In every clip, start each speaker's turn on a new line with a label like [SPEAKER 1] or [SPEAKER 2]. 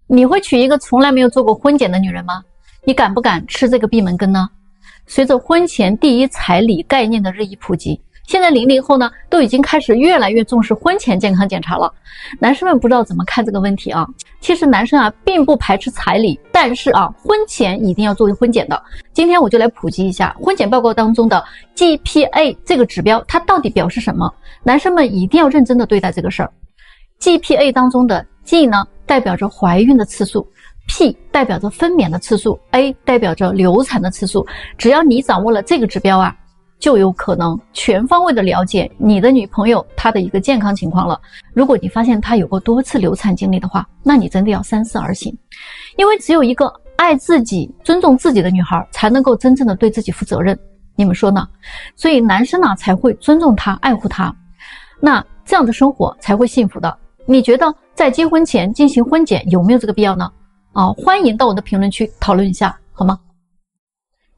[SPEAKER 1] 你会娶一个从来没有做过婚检的女人吗？你敢不敢吃这个闭门羹呢？随着婚前第一彩礼概念的日益普及，现在00后呢都已经开始越来越重视婚前健康检查了。男生们不知道怎么看这个问题啊？其实男生并不排斥彩礼，但是婚前一定要做婚检的。今天我就来普及一下婚检报告当中的 GPA 这个指标，它到底表示什么？男生们一定要认真的对待这个事儿。GPA 当中的 G 呢代表着怀孕的次数， P 代表着分娩的次数， A 代表着流产的次数。只要你掌握了这个指标就有可能全方位的了解你的女朋友她的一个健康情况了。如果你发现她有过多次流产经历的话，那你真的要三思而行。因为只有一个爱自己、尊重自己的女孩，才能够真正的对自己负责任。你们说呢？所以男生才会尊重她、爱护她，那这样的生活才会幸福的。你觉得在结婚前进行婚检有没有这个必要呢？欢迎到我的评论区讨论一下，好吗？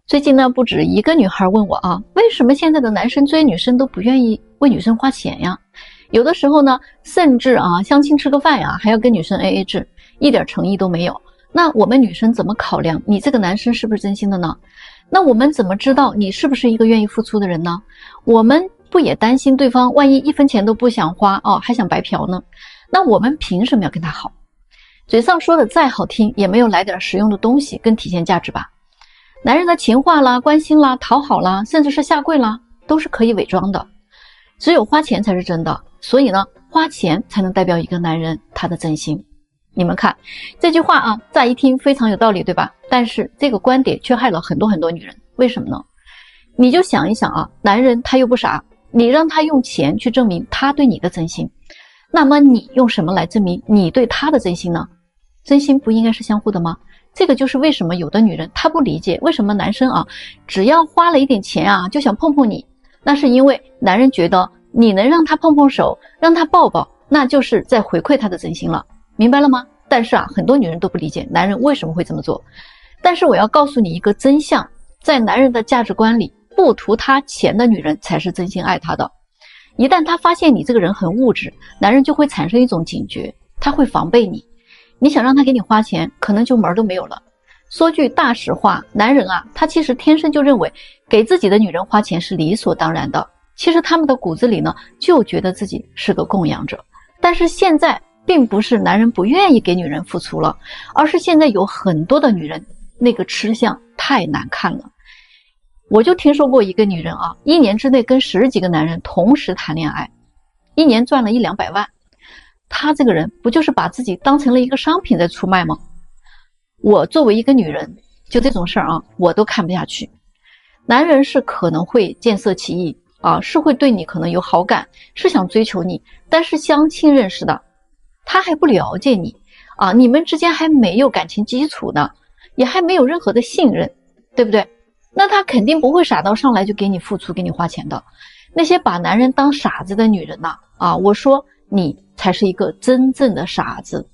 [SPEAKER 1] 最近呢，不止一个女孩问我为什么现在的男生追女生都不愿意为女生花钱呀？有的时候呢，甚至相亲吃个饭还要跟女生 AA 制，一点诚意都没有。那我们女生怎么考量你这个男生是不是真心的呢？那我们怎么知道你是不是一个愿意付出的人呢？我们不也担心对方万一1分钱都不想花还想白嫖呢？那我们凭什么要跟他好？嘴上说的再好听，也没有来点实用的东西跟体现价值吧。男人的情话啦、关心啦、讨好啦，甚至是下跪啦，都是可以伪装的。只有花钱才是真的，所以呢，花钱才能代表一个男人他的真心。你们看这句话乍一听非常有道理，对吧？但是这个观点却害了很多女人。为什么呢？你就想一想男人他又不傻，你让他用钱去证明他对你的真心，那么你用什么来证明你对他的真心呢？真心不应该是相互的吗？这个就是为什么有的女人她不理解为什么男生只要花了一点钱就想碰碰你。那是因为男人觉得你能让他碰碰手，让他抱抱，那就是在回馈他的真心了，明白了吗？但是很多女人都不理解男人为什么会这么做。但是我要告诉你一个真相，在男人的价值观里，不图他钱的女人才是真心爱他的。一旦他发现你这个人很物质，男人就会产生一种警觉，他会防备你。你想让他给你花钱，可能就门都没有了。说句大实话，男人他其实天生就认为给自己的女人花钱是理所当然的。其实他们的骨子里呢，就觉得自己是个供养者。但是现在并不是男人不愿意给女人付出了，而是现在有很多的女人那个吃相太难看了。我就听说过一个女人1年之内跟10几个男人同时谈恋爱，1年赚了100-200万。他这个人不就是把自己当成了一个商品在出卖吗？我作为一个女人，就这种事儿我都看不下去。男人是可能会见色起意是会对你可能有好感，是想追求你，但是相亲认识的，他还不了解你你们之间还没有感情基础呢，也还没有任何的信任，对不对？那他肯定不会傻到上来就给你付出给你花钱的。那些把男人当傻子的女人我说你才是一个真正的傻子。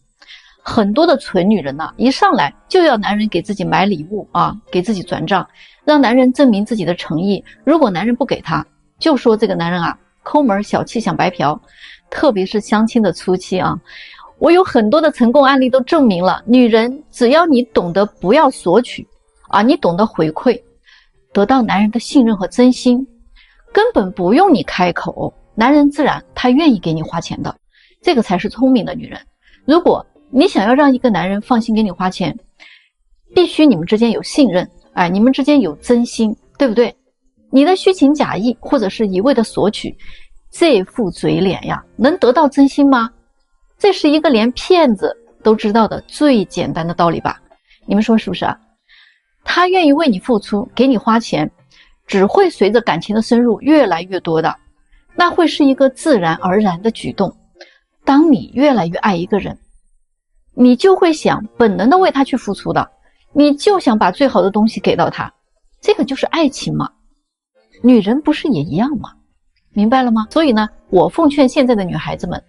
[SPEAKER 1] 很多的蠢女人一上来就要男人给自己买礼物给自己转账，让男人证明自己的诚意。如果男人不给他，就说这个男人抠门小气想白嫖。特别是相亲的初期我有很多的成功案例都证明了，女人只要你懂得不要索取你懂得回馈，得到男人的信任和真心，根本不用你开口，男人自然他愿意给你花钱的。这个才是聪明的女人。如果你想要让一个男人放心给你花钱，必须你们之间有信任你们之间有真心，对不对？你的虚情假意或者是一味的索取，这副嘴脸能得到真心吗？这是一个连骗子都知道的最简单的道理吧？你们说是不是他愿意为你付出，给你花钱，只会随着感情的深入越来越多的，那会是一个自然而然的举动。当你越来越爱一个人，你就会想本能的为他去付出的，你就想把最好的东西给到他，这个就是爱情嘛。女人不是也一样吗？明白了吗？所以呢，我奉劝现在的女孩子们，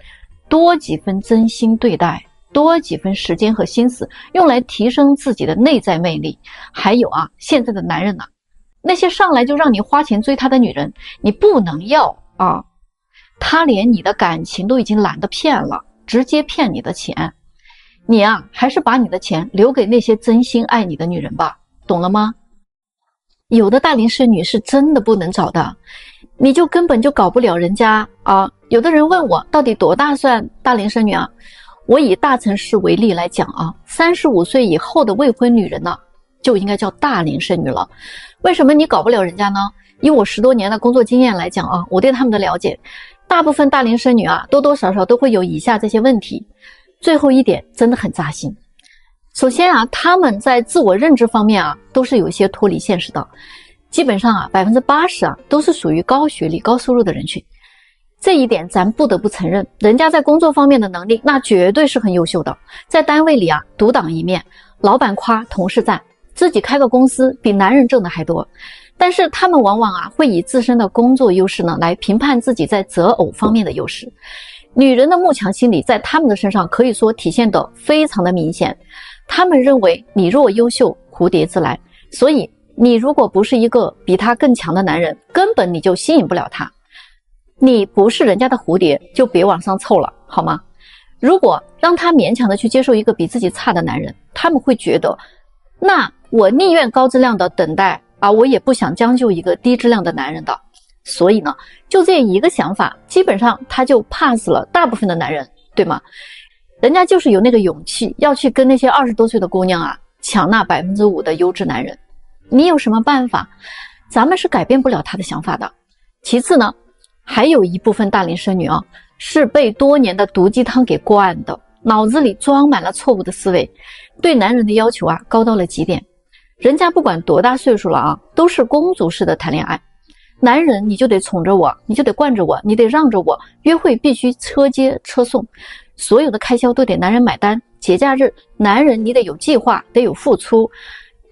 [SPEAKER 1] 多几分真心对待，多几分时间和心思用来提升自己的内在魅力。还有现在的男人那些上来就让你花钱追他的女人，你不能要他连你的感情都已经懒得骗了，直接骗你的钱。你啊，还是把你的钱留给那些真心爱你的女人吧，懂了吗？有的大龄剩女是真的不能找的，你就根本就搞不了人家啊。有的人问我到底多大算大龄剩女啊？我以大城市为例来讲啊，35岁以后的未婚女人呢，就应该叫大龄剩女了。为什么你搞不了人家呢？以我10多年的工作经验来讲啊，我对他们的了解，大部分大龄剩女啊，多多少少都会有以下这些问题。最后一点真的很扎心。首先啊，他们在自我认知方面啊，都是有一些脱离现实的。基本上啊，80%啊，都是属于高学历、高收入的人群。这一点咱不得不承认，人家在工作方面的能力那绝对是很优秀的。在单位里啊，独当一面，老板夸，同事赞，自己开个公司比男人挣的还多。但是他们往往啊，会以自身的工作优势呢，来评判自己在择偶方面的优势。女人的慕强心理在他们的身上可以说体现得非常的明显。他们认为你若优秀，蝴蝶自来，所以你如果不是一个比他更强的男人，根本你就吸引不了他。你不是人家的蝴蝶，就别往上凑了，好吗？如果让他勉强的去接受一个比自己差的男人，他们会觉得，那我宁愿高质量的等待啊，我也不想将就一个低质量的男人的。所以呢，就这一个想法，基本上他就 pass 了大部分的男人，对吗？人家就是有那个勇气要去跟那些20多岁的姑娘啊抢那5%的优质男人。你有什么办法？咱们是改变不了他的想法的。其次呢，还有一部分大龄剩女啊，是被多年的毒鸡汤给灌的，脑子里装满了错误的思维，对男人的要求啊高到了极点。人家不管多大岁数了啊，都是公主式的谈恋爱。男人你就得宠着我，你就得惯着我，你得让着我，约会必须车接车送，所有的开销都得男人买单，节假日男人你得有计划，得有付出，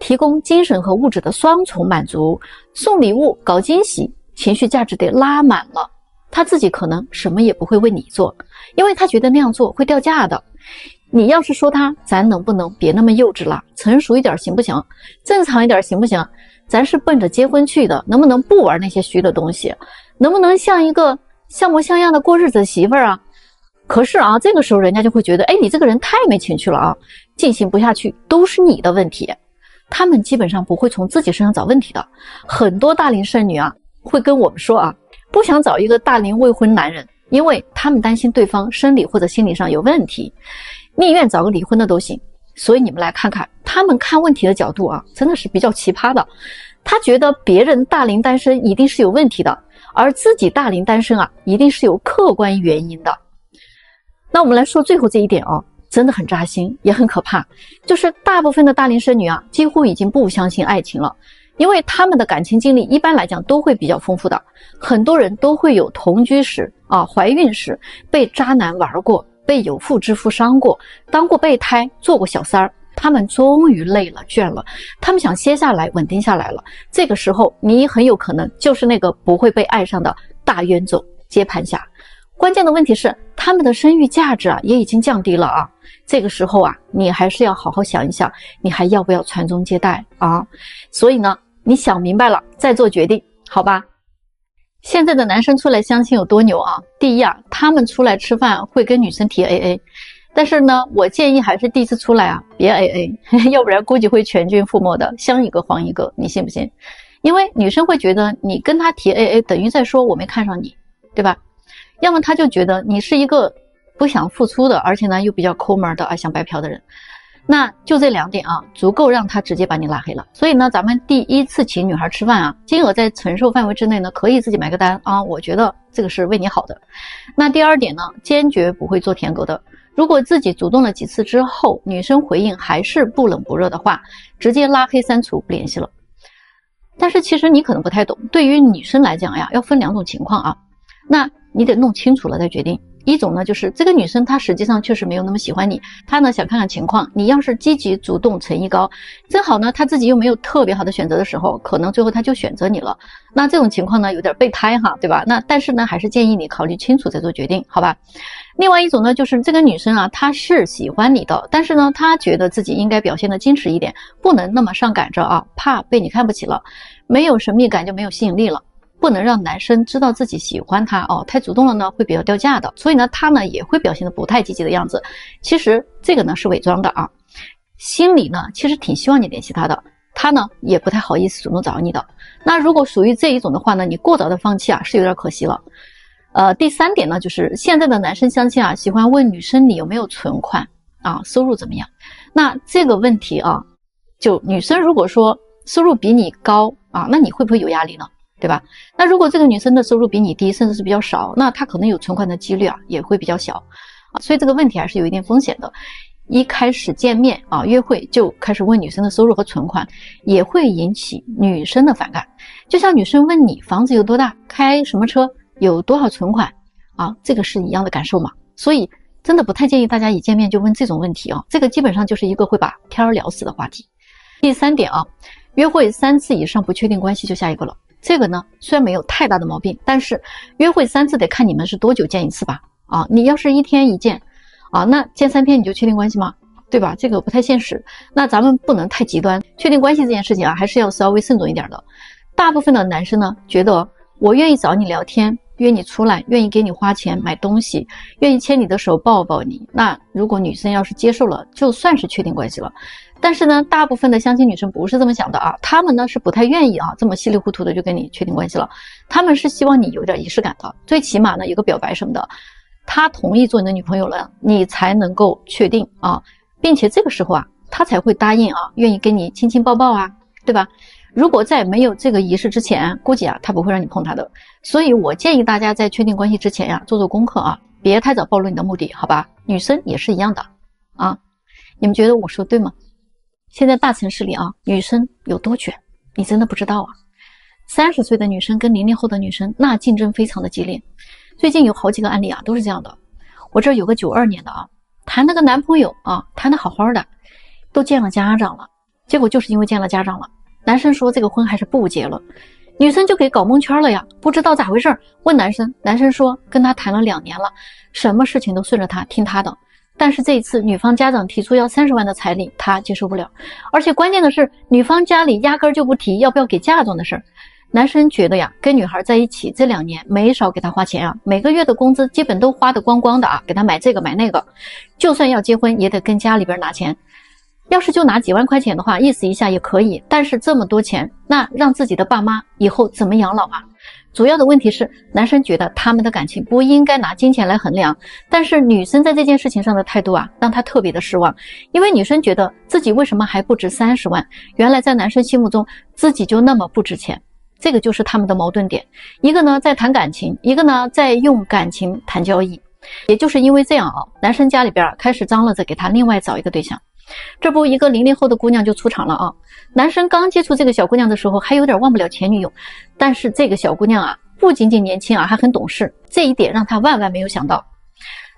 [SPEAKER 1] 提供精神和物质的双重满足，送礼物搞惊喜，情绪价值得拉满了。他自己可能什么也不会为你做，因为他觉得那样做会掉价的。你要是说他，咱能不能别那么幼稚了，成熟一点行不行？正常一点行不行？咱是奔着结婚去的，能不能不玩那些虚的东西？能不能像一个像模像样的过日子的媳妇儿啊？可是啊，这个时候人家就会觉得，哎，你这个人太没情趣了啊，进行不下去都是你的问题。他们基本上不会从自己身上找问题的。很多大龄剩女啊，会跟我们说啊，不想找一个大龄未婚男人，因为他们担心对方生理或者心理上有问题，宁愿找个离婚的都行。所以你们来看看他们看问题的角度啊，真的是比较奇葩的。他觉得别人大龄单身一定是有问题的，而自己大龄单身啊，一定是有客观原因的。那我们来说最后这一点哦，真的很扎心，也很可怕。就是大部分的大龄剩女啊，几乎已经不相信爱情了，因为他们的感情经历一般来讲都会比较丰富的，很多人都会有同居史啊、怀孕史，被渣男玩过，被有妇之夫伤过，当过备胎，做过小三儿。他们终于累了倦了，他们想歇下来稳定下来了。这个时候你很有可能就是那个不会被爱上的大冤种接盘侠。关键的问题是他们的生育价值啊也已经降低了啊。这个时候啊，你还是要好好想一想，你还要不要传宗接代啊？所以呢，你想明白了再做决定，好吧？现在的男生出来相亲有多牛啊？第一啊，他们出来吃饭会跟女生提 AA， 但是呢，我建议还是第一次出来啊，别 AA， 要不然估计会全军覆没的，香一个黄一个，你信不信？因为女生会觉得你跟她提 AA 等于在说我没看上你，对吧？要么她就觉得你是一个不想付出的，而且呢又比较抠门的想白嫖的人。那就这2点啊，足够让他直接把你拉黑了。所以呢，咱们第一次请女孩吃饭啊，金额在承受范围之内呢，可以自己买个单啊，我觉得这个是为你好的。那第2点呢，坚决不会做舔狗的。如果自己主动了几次之后，女生回应还是不冷不热的话，直接拉黑删除不联系了。但是其实你可能不太懂，对于女生来讲呀，要分2种情况啊，那你得弄清楚了再决定。一种呢，就是这个女生她实际上确实没有那么喜欢你，她呢想看看情况，你要是积极主动诚意高，正好呢她自己又没有特别好的选择的时候，可能最后她就选择你了。那这种情况呢有点备胎哈，对吧？那但是呢还是建议你考虑清楚再做决定，好吧？另外一种呢，就是这个女生啊，她是喜欢你的，但是呢她觉得自己应该表现得矜持一点，不能那么上赶着啊，怕被你看不起了，没有神秘感就没有吸引力了。不能让男生知道自己喜欢他哦，太主动了呢会比较掉价的，所以呢他呢也会表现得不太积极的样子。其实这个呢是伪装的啊，心里呢其实挺希望你联系他的，他呢也不太好意思主动找你的。那如果属于这一种的话呢，你过早的放弃啊是有点可惜了。第3点呢，就是现在的男生相亲啊，喜欢问女生你有没有存款啊，收入怎么样。那这个问题啊，就女生如果说收入比你高啊，那你会不会有压力呢？对吧？那如果这个女生的收入比你低，甚至是比较少，那她可能有存款的几率啊也会比较小啊，所以这个问题还是有一定风险的。一开始见面啊，约会就开始问女生的收入和存款，也会引起女生的反感。就像女生问你房子有多大，开什么车，有多少存款啊，这个是一样的感受嘛。所以真的不太建议大家一见面就问这种问题啊，这个基本上就是一个会把天儿聊死的话题。第3点啊，约会3次以上不确定关系就下一个了。这个呢虽然没有太大的毛病，但是约会3次得看你们是多久见一次吧。啊，你要是1天1见啊，那见3天你就确定关系吗？对吧？这个不太现实。那咱们不能太极端，确定关系这件事情啊，还是要稍微慎重一点的。大部分的男生呢，觉得我愿意找你聊天，约你出来，愿意给你花钱买东西，愿意牵你的手抱抱你，那如果女生要是接受了，就算是确定关系了。但是呢，大部分的相亲女生不是这么想的啊，她们呢是不太愿意啊这么稀里糊涂的就跟你确定关系了，她们是希望你有点仪式感的，最起码呢有个表白什么的，她同意做你的女朋友了，你才能够确定啊，并且这个时候啊，她才会答应啊，愿意跟你亲亲抱抱啊，对吧？如果在没有这个仪式之前，估计啊她不会让你碰她的。所以我建议大家在确定关系之前呀，做做功课啊，别太早暴露你的目的，好吧？女生也是一样的啊，你们觉得我说对吗？现在大城市里啊，女生有多卷，你真的不知道啊。30岁的女生跟00后的女生，那竞争非常的激烈。最近有好几个案例啊，都是这样的。我这儿有个92年的啊，谈那个男朋友啊，谈得好好的，都见了家长了，结果就是因为见了家长了，男生说这个婚还是不结了，女生就给搞蒙圈了呀，不知道咋回事，问男生，男生说跟他谈了2年了，什么事情都顺着他，听他的。但是这一次女方家长提出要30万的彩礼，他接受不了，而且关键的是女方家里压根就不提要不要给嫁妆的事儿。男生觉得呀，跟女孩在一起这2年没少给她花钱啊，每个月的工资基本都花得光光的啊，给她买这个买那个，就算要结婚也得跟家里边拿钱。要是就拿几万块钱的话，意思一下也可以，但是这么多钱，那让自己的爸妈以后怎么养老啊？主要的问题是，男生觉得他们的感情不应该拿金钱来衡量，但是女生在这件事情上的态度啊，让他特别的失望。因为女生觉得自己为什么还不值30万，原来在男生心目中自己就那么不值钱，这个就是他们的矛盾点。一个呢在谈感情，一个呢在用感情谈交易。也就是因为这样啊，男生家里边开始张罗着给他另外找一个对象。这不，一个00后的姑娘就出场了啊！男生刚接触这个小姑娘的时候，还有点忘不了前女友，但是这个小姑娘啊，不仅仅年轻啊，还很懂事，这一点让她万万没有想到。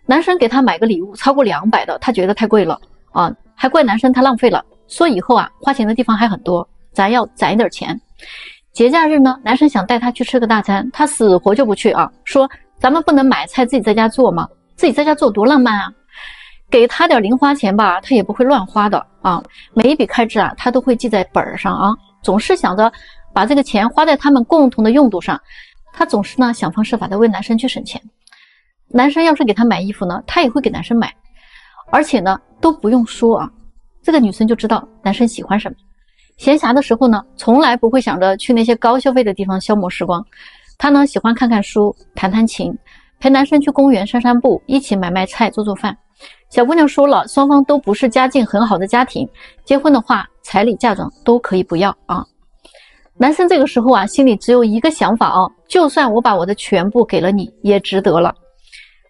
[SPEAKER 1] 男生给她买个礼物超过200的，她觉得太贵了啊，还怪男生他浪费了，说以后啊花钱的地方还很多，咱要攒点钱。节假日呢，男生想带她去吃个大餐，她死活就不去啊，说咱们不能买菜自己在家做吗？自己在家做多浪漫啊！给他点零花钱吧，他也不会乱花的啊。每一笔开支啊，他都会记在本上啊，总是想着把这个钱花在他们共同的用途上。他总是呢想方设法的为男生去省钱。男生要是给他买衣服呢，他也会给男生买，而且呢都不用说啊，这个女生就知道男生喜欢什么。闲暇的时候呢，从来不会想着去那些高消费的地方消磨时光。他呢喜欢看看书，弹弹琴，陪男生去公园散散步，一起买买菜，做做饭。小姑娘说了，双方都不是家境很好的家庭，结婚的话彩礼嫁妆都可以不要啊。男生这个时候啊，心里只有一个想法啊，就算我把我的全部给了你也值得了。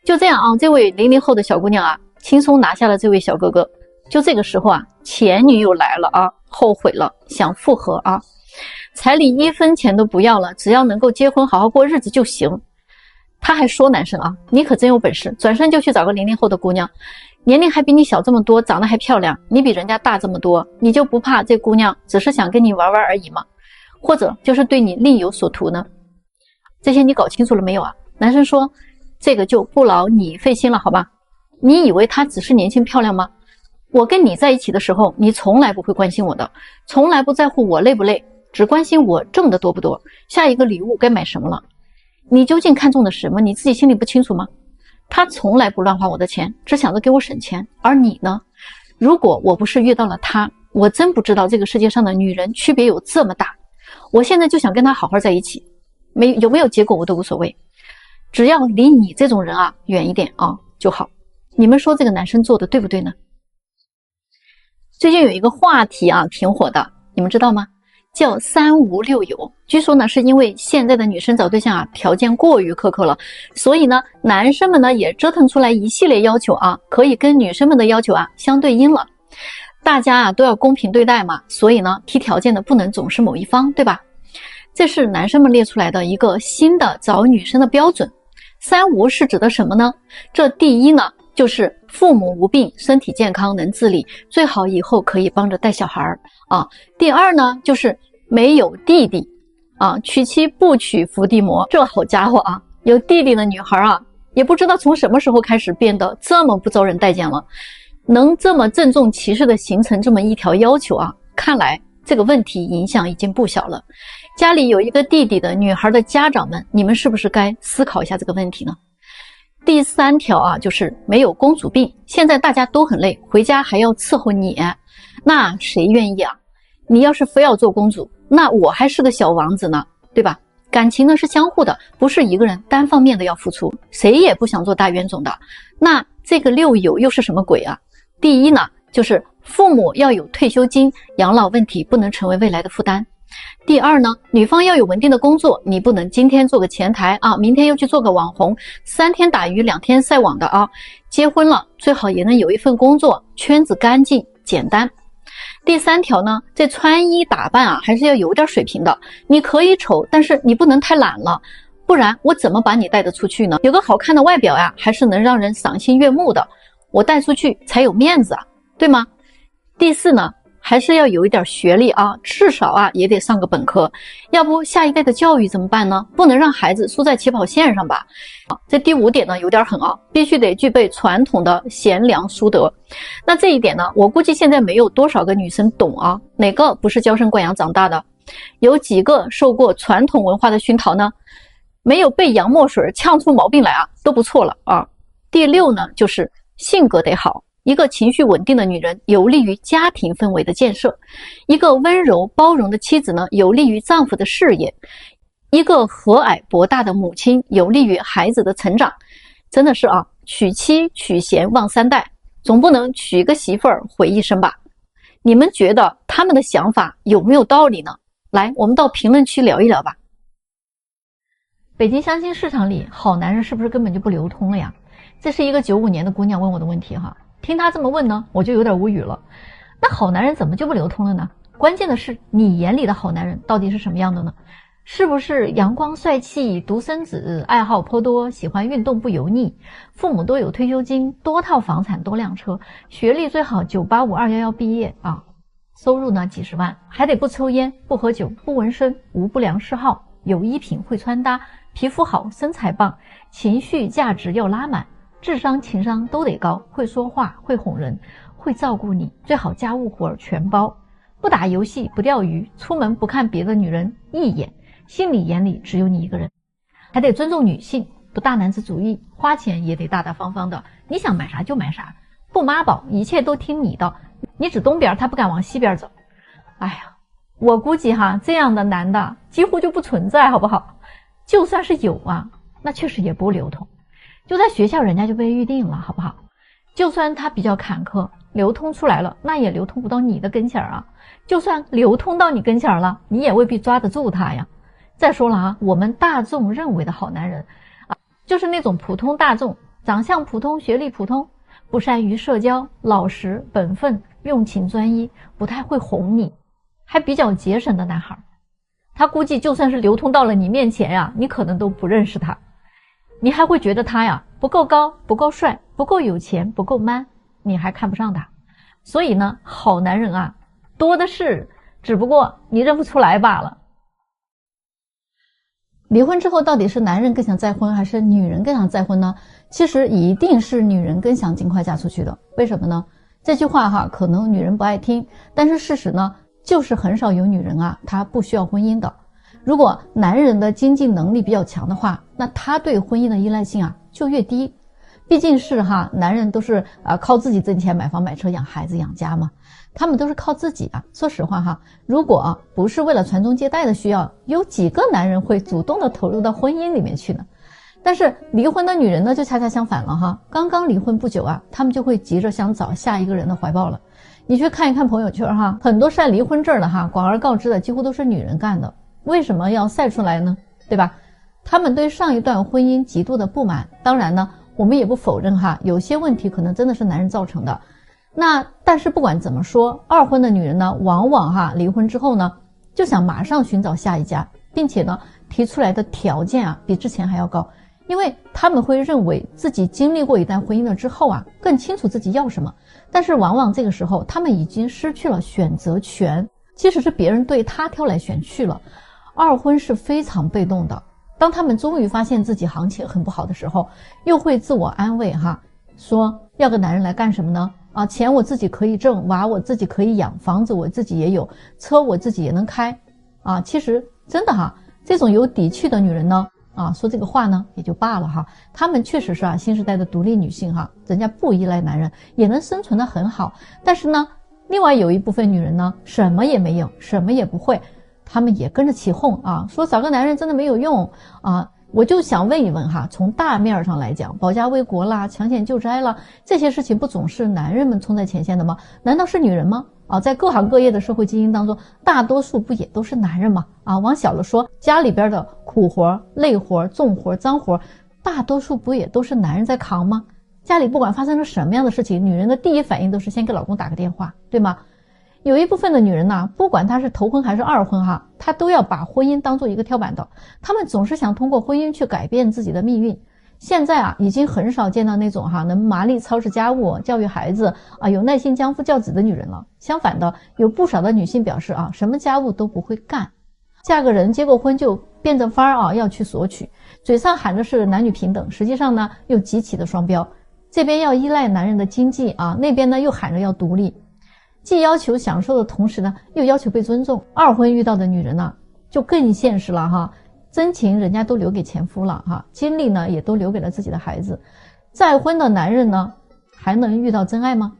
[SPEAKER 1] 就这样啊，这位00后的小姑娘啊，轻松拿下了这位小哥哥。就这个时候啊，前女友来了啊，后悔了，想复合啊，彩礼1分钱都不要了，只要能够结婚好好过日子就行。他还说男生啊，你可真有本事，转身就去找个00后的姑娘，年龄还比你小这么多，长得还漂亮，你比人家大这么多，你就不怕这姑娘只是想跟你玩玩而已吗？或者就是对你另有所图呢？这些你搞清楚了没有啊？男生说，这个就不劳你费心了，好吧？你以为她只是年轻漂亮吗？我跟你在一起的时候，你从来不会关心我的，从来不在乎我累不累，只关心我挣的多不多，下一个礼物该买什么了。你究竟看中的什么？你自己心里不清楚吗？他从来不乱花我的钱，只想着给我省钱。而你呢？如果我不是遇到了他，我真不知道这个世界上的女人区别有这么大。我现在就想跟他好好在一起，有没有结果我都无所谓，只要离你这种人啊远一点啊就好。你们说这个男生做的对不对呢？最近有一个话题啊挺火的，你们知道吗？叫三无六有。据说呢是因为现在的女生找对象啊条件过于苛刻了，所以呢男生们呢也折腾出来一系列要求啊，可以跟女生们的要求啊相对应了。大家啊都要公平对待嘛，所以呢提条件的不能总是某一方，对吧？这是男生们列出来的一个新的找女生的标准。三无是指的什么呢？这第一呢就是父母无病，身体健康，能自理，最好以后可以帮着带小孩啊。第二呢就是没有弟弟啊，娶妻不娶伏地魔。这好家伙啊，有弟弟的女孩啊也不知道从什么时候开始变得这么不招人待见了，能这么郑重其事的形成这么一条要求啊，看来这个问题影响已经不小了。家里有一个弟弟的女孩的家长们，你们是不是该思考一下这个问题呢？第三条啊，就是没有公主病。现在大家都很累，回家还要伺候你，那谁愿意啊？你要是非要做公主，那我还是个小王子呢，对吧？感情呢是相互的，不是一个人单方面的要付出，谁也不想做大冤种的。那这个六有又是什么鬼啊？第一呢，就是父母要有退休金，养老问题不能成为未来的负担。第二呢，女方要有稳定的工作，你不能今天做个前台啊，明天又去做个网红，3天打鱼2天晒网的啊。结婚了最好也能有一份工作，圈子干净简单。第三条呢，这穿衣打扮啊还是要有点水平的，你可以丑，但是你不能太懒了，不然我怎么把你带得出去呢？有个好看的外表呀，还是能让人赏心悦目的，我带出去才有面子啊，对吗？第四呢，还是要有一点学历啊，至少啊也得上个本科，要不下一代的教育怎么办呢？不能让孩子输在起跑线上吧。这第5点呢有点狠啊，必须得具备传统的贤良淑德。那这一点呢，我估计现在没有多少个女生懂啊，哪个不是娇生惯养长大的？有几个受过传统文化的熏陶呢？没有被洋墨水呛出毛病来啊，都不错了啊。第6呢，就是性格得好。一个情绪稳定的女人有利于家庭氛围的建设，一个温柔包容的妻子呢有利于丈夫的事业，一个和蔼博大的母亲有利于孩子的成长。真的是啊，娶妻娶贤望3代，总不能娶个媳妇儿毁一生吧？你们觉得他们的想法有没有道理呢？来，我们到评论区聊一聊吧。北京相亲市场里好男人是不是根本就不流通了呀？这是一个95年的姑娘问我的问题哈。听他这么问呢，我就有点无语了。那好男人怎么就不流通了呢？关键的是你眼里的好男人到底是什么样的呢？是不是阳光帅气、独生子、爱好颇多、喜欢运动不油腻、父母都有退休金、多套房产多辆车、学历最好985、211毕业啊，收入呢几十万，还得不抽烟、不喝酒、不纹身、无不良嗜好、有衣品、会穿搭、皮肤好、身材棒、情绪价值要拉满，智商情商都得高，会说话，会哄人，会照顾你，最好家务活全包，不打游戏，不钓鱼，出门不看别的女人一眼，心里眼里只有你一个人，还得尊重女性，不大男子主义，花钱也得大大方方的，你想买啥就买啥，不妈宝，一切都听你的，你指东边他不敢往西边走。哎呀，我估计哈，这样的男的几乎就不存在，好不好？就算是有啊，那确实也不流通，就在学校人家就被预定了，好不好？就算他比较坎坷，流通出来了，那也流通不到你的跟前啊。就算流通到你跟前了，你也未必抓得住他呀。再说了啊，我们大众认为的好男人啊，就是那种普通大众，长相普通，学历普通，不善于社交，老实本分，用情专一，不太会哄你，还比较节省的男孩。他估计就算是流通到了你面前呀，你可能都不认识他，你还会觉得他呀不够高，不够帅，不够有钱，不够 man， 你还看不上他。所以呢，好男人啊多的是，只不过你认不出来罢了。离婚之后到底是男人更想再婚还是女人更想再婚呢？其实一定是女人更想尽快嫁出去的。为什么呢？这句话哈可能女人不爱听，但是事实呢就是很少有女人啊，她不需要婚姻的。如果男人的经济能力比较强的话，那他对婚姻的依赖性啊就越低。毕竟是男人都是靠自己挣钱买房买车养孩子养家嘛，他们都是靠自己啊。说实话如果不是为了传宗接代的需要，有几个男人会主动的投入到婚姻里面去呢？但是离婚的女人呢就恰恰相反了刚刚离婚不久他们就会急着想找下一个人的怀抱了。你去看一看朋友圈很多晒离婚证的广而告之的几乎都是女人干的。为什么要晒出来呢？对吧？他们对上一段婚姻极度的不满，当然呢我们也不否认有些问题可能真的是男人造成的。但是不管怎么说，二婚的女人呢往往离婚之后呢就想马上寻找下一家，并且呢提出来的条件比之前还要高。因为他们会认为自己经历过一段婚姻了之后更清楚自己要什么，但是往往这个时候他们已经失去了选择权，即使是别人对他挑来选去了。二婚是非常被动的，当他们终于发现自己行情很不好的时候，又会自我安慰说要个男人来干什么呢？钱我自己可以挣，娃我自己可以养，房子我自己也有，车我自己也能开其实真的这种有底气的女人呢说这个话呢也就罢了她们确实是新时代的独立女性人家不依赖男人也能生存得很好。但是呢另外有一部分女人呢什么也没有，什么也不会，她们也跟着起哄说找个男人真的没有用我就想问一问从大面上来讲，保家卫国啦，抢险救灾啦，这些事情不总是男人们冲在前线的吗？难道是女人吗？在各行各业的社会精英当中，大多数不也都是男人吗？往小了说，家里边的苦活、累活、重活、脏活，大多数不也都是男人在扛吗？家里不管发生了什么样的事情，女人的第一反应都是先给老公打个电话，对吗？有一部分的女人不管她是头婚还是二婚她都要把婚姻当做一个跳板的，她们总是想通过婚姻去改变自己的命运。现在已经很少见到那种能麻利操持家务、教育孩子有耐心相夫教子的女人了。相反的，有不少的女性表示什么家务都不会干，嫁个人结过婚就变着法要去索取，嘴上喊的是男女平等，实际上呢又极其的双标，这边要依赖男人的经济那边呢又喊着要独立，既要求享受的同时呢又要求被尊重。二婚遇到的女人呢就更现实了真情人家都留给前夫了精力呢也都留给了自己的孩子。再婚的男人呢还能遇到真爱吗？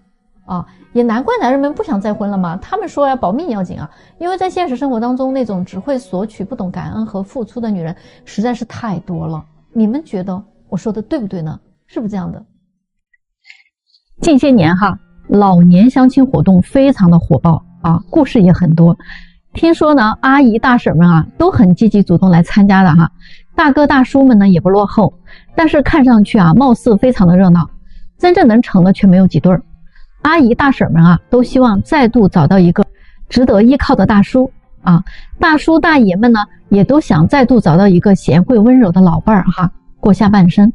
[SPEAKER 1] 也难怪男人们不想再婚了嘛，他们说要保命要紧因为在现实生活当中那种只会索取不懂感恩和付出的女人实在是太多了。你们觉得我说的对不对呢？是不是这样的？近些年老年相亲活动非常的火爆故事也很多。听说呢阿姨大婶们都很积极主动来参加的大哥大叔们呢也不落后，但是看上去貌似非常的热闹，真正能成的却没有几对。阿姨大婶们都希望再度找到一个值得依靠的大叔大叔大爷们呢也都想再度找到一个贤惠温柔的老伴过下半生。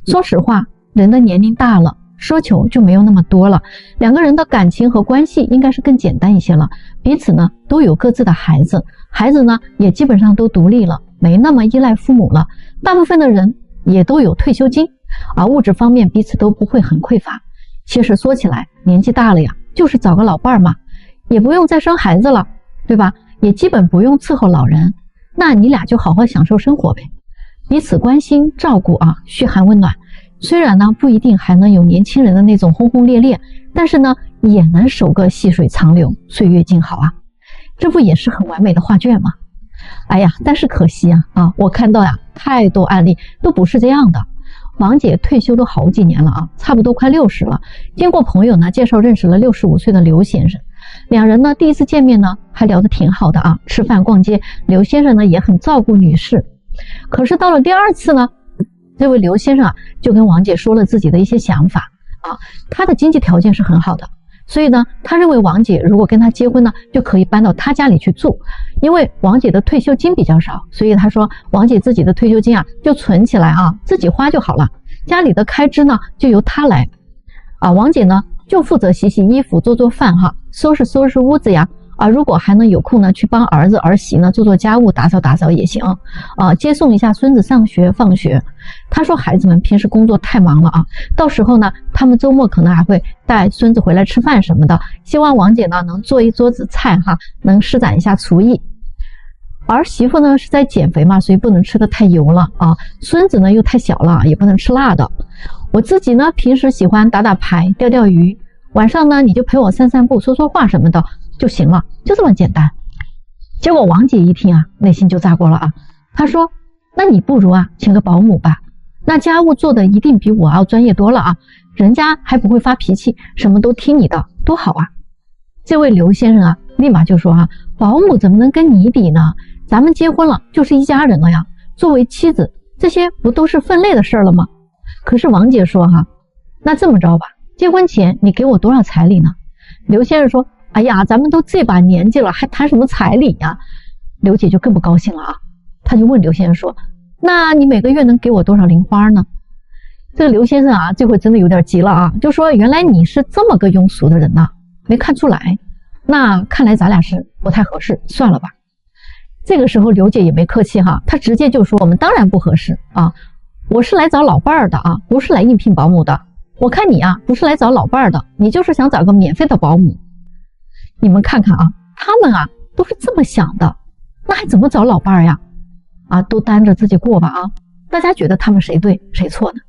[SPEAKER 1] 说实话，人的年龄大了，奢求就没有那么多了，两个人的感情和关系应该是更简单一些了，彼此呢都有各自的孩子，孩子呢也基本上都独立了，没那么依赖父母了，大部分的人也都有退休金物质方面彼此都不会很匮乏。其实说起来，年纪大了呀，就是找个老伴嘛，也不用再生孩子了，对吧？也基本不用伺候老人，那你俩就好好享受生活呗，彼此关心照顾嘘寒问暖。虽然呢不一定还能有年轻人的那种轰轰烈烈，但是呢也能守个细水长流，岁月静好这不也是很完美的画卷吗？哎呀，但是可惜我看到太多案例都不是这样的。王姐退休都好几年了差不多快60了，经过朋友呢介绍认识了65岁的刘先生。两人呢第一次见面呢还聊得挺好的吃饭逛街，刘先生呢也很照顾女士。可是到了第二次呢，这位刘先生就跟王姐说了自己的一些想法他的经济条件是很好的，所以呢他认为王姐如果跟他结婚呢就可以搬到他家里去住。因为王姐的退休金比较少，所以他说王姐自己的退休金就存起来自己花就好了，家里的开支呢就由他来王姐呢就负责洗洗衣服做做饭收拾收拾屋子呀如果还能有空呢，去帮儿子儿媳呢做做家务，打扫打扫也行接送一下孙子上学放学。他说孩子们平时工作太忙了到时候呢他们周末可能还会带孙子回来吃饭什么的，希望王姐呢能做一桌子菜能施展一下厨艺。儿媳妇呢是在减肥嘛，所以不能吃的太油了孙子呢又太小了，也不能吃辣的。我自己呢平时喜欢打打牌钓钓鱼，晚上呢你就陪我散散步说说话什么的就行了，就这么简单。结果王姐一听内心就炸锅了她说那你不如请个保姆吧，那家务做的一定比我要专业多了人家还不会发脾气，什么都听你的，多好这位刘先生立马就说保姆怎么能跟你比呢？咱们结婚了就是一家人了呀，作为妻子这些不都是分内的事儿了吗？可是王姐说那这么着吧，结婚前你给我多少彩礼呢？刘先生说哎呀，咱们都这把年纪了，还谈什么彩礼呀？刘姐就更不高兴了她就问刘先生说那你每个月能给我多少零花呢？这个刘先生这回真的有点急了就说原来你是这么个庸俗的人没看出来，那看来咱俩是不太合适，算了吧。这个时候刘姐也没客气她直接就说我们当然不合适我是来找老伴儿的不是来应聘保姆的。我看你不是来找老伴儿的，你就是想找个免费的保姆。你们看看他们都是这么想的，那还怎么找老伴儿呀？都担着自己过吧大家觉得他们谁对谁错呢？